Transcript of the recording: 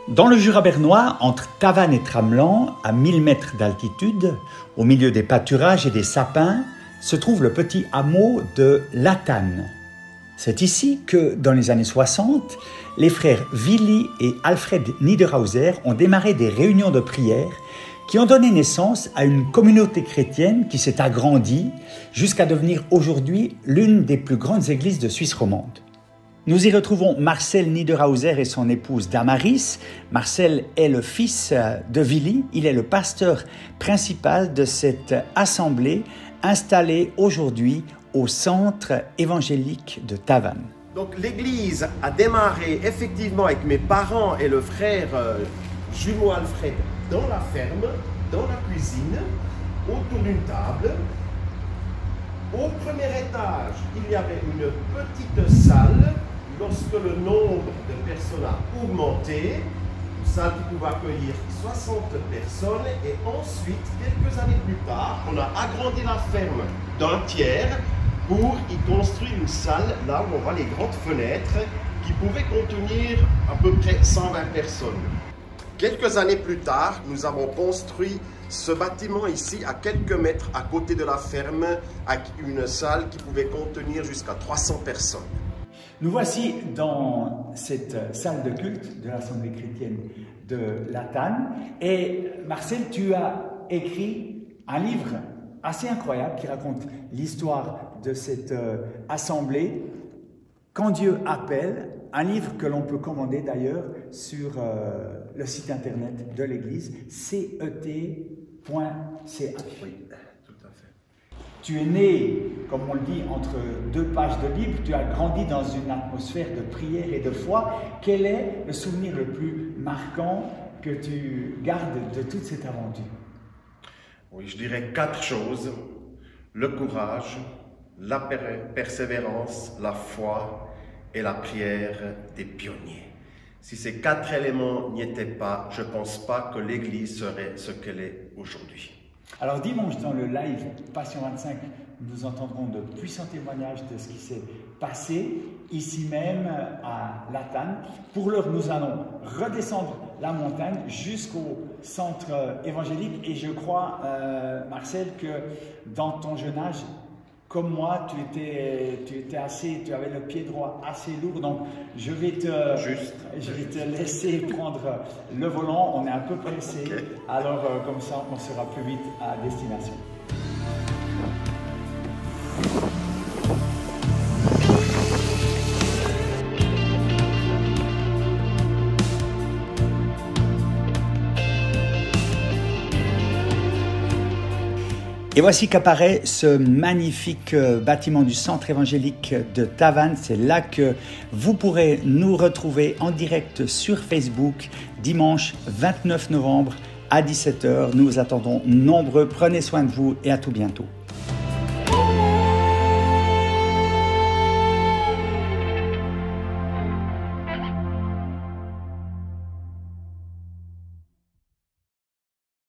Dans le Jura bernois, entre Tavannes et Tramelan, à 1000 mètres d'altitude, au milieu des pâturages et des sapins, se trouve le petit hameau de Lathanne. C'est ici que, dans les années 60, les frères Willy et Alfred Niederhauser ont démarré des réunions de prière qui ont donné naissance à une communauté chrétienne qui s'est agrandie jusqu'à devenir aujourd'hui l'une des plus grandes églises de Suisse romande. Nous y retrouvons Marcel Niederhauser et son épouse Damaris. Marcel est le fils de Willy, il est le pasteur principal de cette assemblée installée aujourd'hui au centre évangélique de Tavannes. Donc l'église a démarré effectivement avec mes parents et le frère jumeau Alfred dans la ferme, dans la cuisine, autour d'une table. Au premier étage, il y avait une petite salle. Lorsque le nombre de personnes a augmenté, une salle qui pouvait accueillir 60 personnes, et ensuite, quelques années plus tard, on a agrandi la ferme d'un tiers pour y construire une salle là où on voit les grandes fenêtres qui pouvaient contenir à peu près 120 personnes. Quelques années plus tard, nous avons construit ce bâtiment ici à quelques mètres à côté de la ferme avec une salle qui pouvait contenir jusqu'à 300 personnes. Nous voici dans cette salle de culte de l'Assemblée chrétienne de Lathanne. Et Marcel, tu as écrit un livre assez incroyable qui raconte l'histoire de cette assemblée. Quand Dieu appelle, un livre que l'on peut commander d'ailleurs sur le site internet de l'église, cet.ch. Oui, tout à fait. Tu es né, comme on le dit, entre deux pages de livre, tu as grandi dans une atmosphère de prière et de foi. Quel est le souvenir le plus marquant que tu gardes de toute cette aventure? Oui, je dirais 4 choses. Le courage, la persévérance, la foi et la prière des pionniers. Si ces 4 éléments n'y étaient pas, je ne pense pas que l'Église serait ce qu'elle est aujourd'hui. Alors dimanche, dans le live Passion 25, nous entendrons de puissants témoignages de ce qui s'est passé ici même à Lathanne. Pour l'heure, nous allons redescendre la montagne jusqu'au centre évangélique. Et je crois, Marcel, que dans ton jeune âge, comme moi, tu avais le pied droit assez lourd, donc je vais te laisser prendre le volant. On est un peu pressé, okay. Alors comme ça, on sera plus vite à destination. Et voici qu'apparaît ce magnifique bâtiment du centre évangélique de Tavannes. C'est là que vous pourrez nous retrouver en direct sur Facebook dimanche 29 novembre à 17 h. Nous vous attendons nombreux. Prenez soin de vous et à tout bientôt.